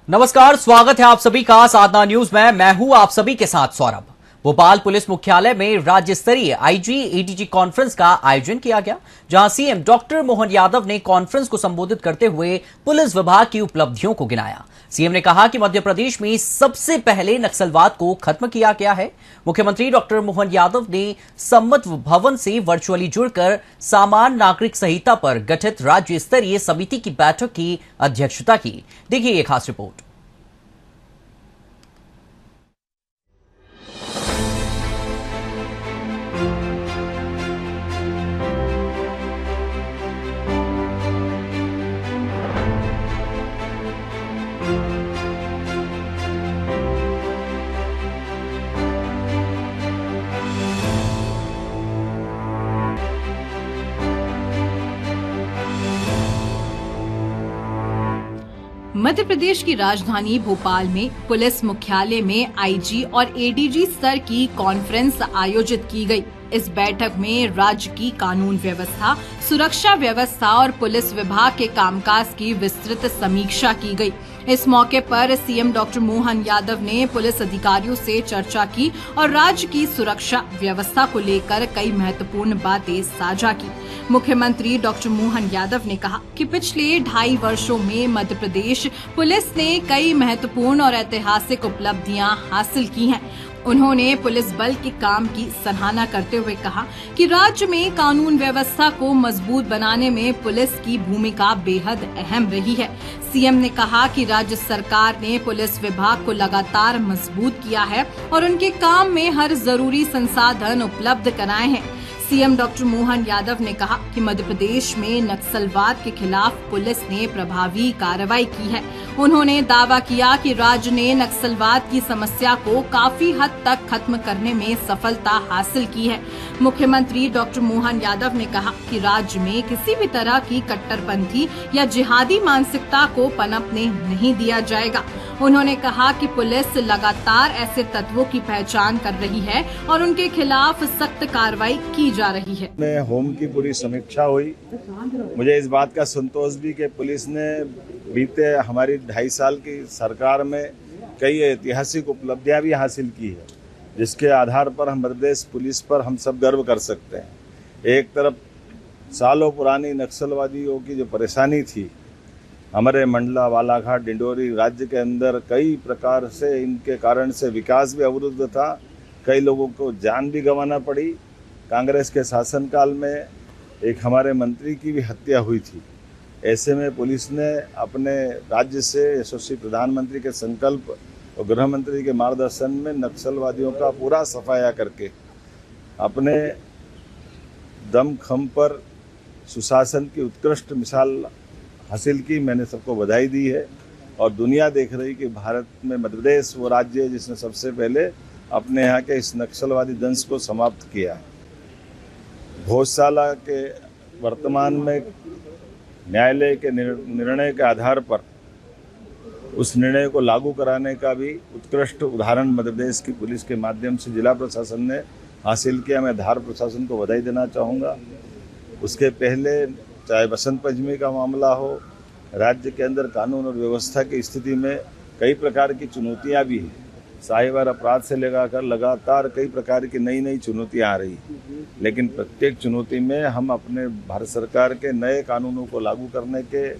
नमस्कार, स्वागत है आप सभी का साधना न्यूज में। मैं हूं आप सभी के साथ सौरभ। भोपाल पुलिस मुख्यालय में राज्य स्तरीय आईजी एडीजी कॉन्फ्रेंस का आयोजन किया गया, जहां सीएम डॉक्टर मोहन यादव ने कॉन्फ्रेंस को संबोधित करते हुए पुलिस विभाग की उपलब्धियों को गिनाया। सीएम ने कहा कि मध्य प्रदेश में सबसे पहले नक्सलवाद को खत्म किया गया है। मुख्यमंत्री डॉक्टर मोहन यादव ने सम्मत भवन से वर्चुअली जुड़कर सामान्य नागरिक संहिता पर गठित राज्य स्तरीय समिति की बैठक की अध्यक्षता की। देखिए ये खास रिपोर्ट। मध्य प्रदेश की राजधानी भोपाल में पुलिस मुख्यालय में आईजी और एडीजी स्तर की कॉन्फ्रेंस आयोजित की गई। इस बैठक में राज्य की कानून व्यवस्था, सुरक्षा व्यवस्था और पुलिस विभाग के कामकाज की विस्तृत समीक्षा की गई। इस मौके पर सीएम डॉक्टर मोहन यादव ने पुलिस अधिकारियों से चर्चा की और राज्य की सुरक्षा व्यवस्था को लेकर कई महत्वपूर्ण बातें साझा की। मुख्यमंत्री डॉक्टर मोहन यादव ने कहा कि पिछले 2.5 वर्षों में मध्य प्रदेश पुलिस ने कई महत्वपूर्ण और ऐतिहासिक उपलब्धियां हासिल की हैं। उन्होंने पुलिस बल के काम की सराहना करते हुए कहा कि राज्य में कानून व्यवस्था को मजबूत बनाने में पुलिस की भूमिका बेहद अहम रही है। सीएम ने कहा कि राज्य सरकार ने पुलिस विभाग को लगातार मजबूत किया है और उनके काम में हर जरूरी संसाधन उपलब्ध कराए हैं। सीएम डॉक्टर मोहन यादव ने कहा कि मध्य प्रदेश में नक्सलवाद के खिलाफ पुलिस ने प्रभावी कार्रवाई की है। उन्होंने दावा किया कि राज्य ने नक्सलवाद की समस्या को काफी हद तक खत्म करने में सफलता हासिल की है। मुख्यमंत्री डॉक्टर मोहन यादव ने कहा कि राज्य में किसी भी तरह की कट्टरपंथी या जिहादी मानसिकता को पनपने नहीं दिया जाएगा। उन्होंने कहा कि पुलिस लगातार ऐसे तत्वों की पहचान कर रही है और उनके खिलाफ सख्त कार्रवाई की जा रही है। होम की पूरी समीक्षा हुई। मुझे इस बात का संतोष भी कि पुलिस ने बीते हमारी 2.5 साल की सरकार में कई ऐतिहासिक उपलब्धियां भी हासिल की है, जिसके आधार पर हम मध्य प्रदेश पुलिस पर हम सब गर्व कर सकते हैं। एक तरफ सालों पुरानी नक्सलवादियों की जो परेशानी थी, हमारे मंडला, बालाघाट, डिंडोरी राज्य के अंदर कई प्रकार से इनके कारण से विकास भी अवरुद्ध था। कई लोगों को जान भी गंवाना पड़ी। कांग्रेस के शासनकाल में एक हमारे मंत्री की भी हत्या हुई थी। ऐसे में पुलिस ने अपने राज्य से यशस्वी प्रधानमंत्री के संकल्प और गृह मंत्री के मार्गदर्शन में नक्सलवादियों का पूरा सफाया करके अपने दमखम पर सुशासन की उत्कृष्ट मिसाल हासिल की। मैंने सबको बधाई दी है और दुनिया देख रही कि भारत में मध्य प्रदेश वो राज्य है जिसने सबसे पहले अपने यहाँ के इस नक्सलवादी दंश को समाप्त किया है। भोजशाला के वर्तमान में न्यायालय के निर्णय के आधार पर उस निर्णय को लागू कराने का भी उत्कृष्ट उदाहरण मध्य प्रदेश की पुलिस के माध्यम से जिला प्रशासन ने हासिल किया। मैं धार प्रशासन को बधाई देना चाहूँगा। उसके पहले चाहे बसंत पंचमी का मामला हो, राज्य के अंदर कानून और व्यवस्था की स्थिति में कई प्रकार की चुनौतियाँ भी हैं। साइबर अपराध से लगाकर लगातार कई प्रकार की नई नई चुनौतियाँ आ रही हैं, लेकिन प्रत्येक चुनौती में हम अपने भारत सरकार के नए कानूनों को लागू करने के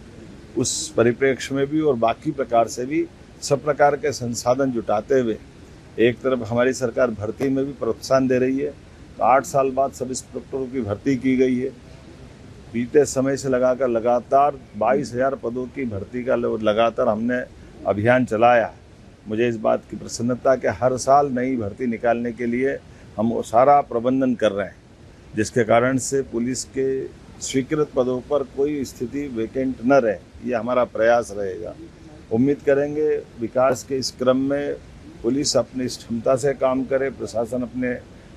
उस परिप्रेक्ष्य में भी और बाकी प्रकार से भी सब प्रकार के संसाधन जुटाते हुए एक तरफ हमारी सरकार भर्ती में भी प्रोत्साहन दे रही है। तो 8 साल बाद सब इंस्पेक्टरों की भर्ती की गई है। बीते समय से लगाकर लगातार 22,000 पदों की भर्ती का लगातार हमने अभियान चलाया। मुझे इस बात की प्रसन्नता कि हर साल नई भर्ती निकालने के लिए हम वो सारा प्रबंधन कर रहे हैं, जिसके कारण से पुलिस के स्वीकृत पदों पर कोई स्थिति वैकेंट न रहे। ये हमारा प्रयास रहेगा। उम्मीद करेंगे विकास के इस क्रम में पुलिस अपनी क्षमता से काम करे, प्रशासन अपने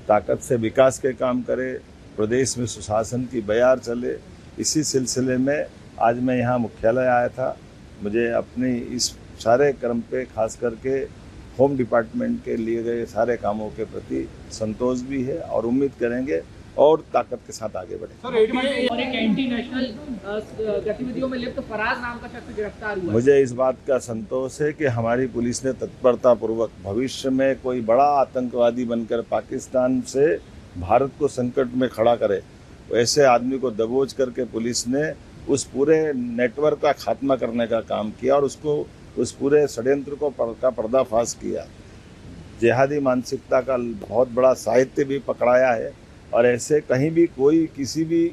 ताकत से विकास के काम करे, प्रदेश में सुशासन की बयार चले। इसी सिलसिले में आज मैं यहाँ मुख्यालय आया था। मुझे अपनी इस सारे क्रम पे खास करके होम डिपार्टमेंट के लिए गए सारे कामों के प्रति संतोष भी है और उम्मीद करेंगे और ताकत के साथ आगे बढ़े। और एक एंटी नेशनल गतिविधियों में लिप्त फराज नाम का शख्स गिरफ्तार हुआ। मुझे इस बात का संतोष है कि हमारी पुलिस ने तत्परता पूर्वक भविष्य में कोई बड़ा आतंकवादी बनकर पाकिस्तान से भारत को संकट में खड़ा करे, वैसे आदमी को दबोच करके पुलिस ने उस पूरे नेटवर्क का खात्मा करने का काम किया और उस पूरे षड्यंत्र का पर्दाफाश किया। जिहादी मानसिकता का बहुत बड़ा साहित्य भी पकड़ाया है और ऐसे कहीं भी कोई किसी भी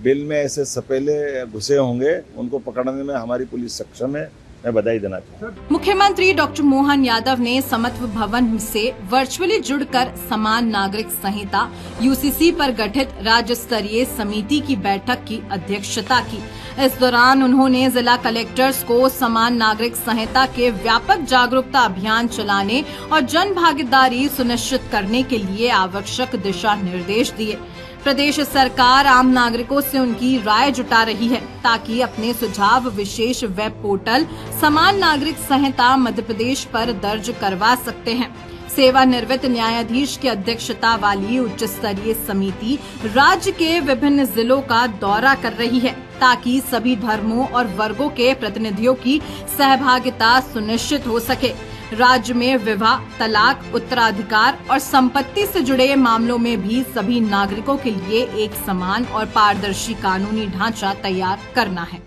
बिल में ऐसे सपेले घुसे होंगे, उनको पकड़ने में हमारी पुलिस सक्षम है। मैं बधाई देना चाहता हूँ। मुख्यमंत्री डॉक्टर मोहन यादव ने समत्व भवन से वर्चुअली जुड़कर समान नागरिक संहिता यूसीसी पर गठित राज्य स्तरीय समिति की बैठक की अध्यक्षता की। इस दौरान उन्होंने जिला कलेक्टर्स को समान नागरिक संहिता के व्यापक जागरूकता अभियान चलाने और जन भागीदारी सुनिश्चित करने के लिए आवश्यक दिशा निर्देश दिए। प्रदेश सरकार आम नागरिकों से उनकी राय जुटा रही है ताकि अपने सुझाव विशेष वेब पोर्टल समान नागरिक संहिता मध्य प्रदेश पर दर्ज करवा सकते हैं। सेवानिवृत्त न्यायाधीश की अध्यक्षता वाली उच्च स्तरीय समिति राज्य के विभिन्न जिलों का दौरा कर रही है ताकि सभी धर्मों और वर्गों के प्रतिनिधियों की सहभागिता सुनिश्चित हो सके। राज्य में विवाह, तलाक, उत्तराधिकार और संपत्ति से जुड़े मामलों में भी सभी नागरिकों के लिए एक समान और पारदर्शी कानूनी ढांचा तैयार करना है।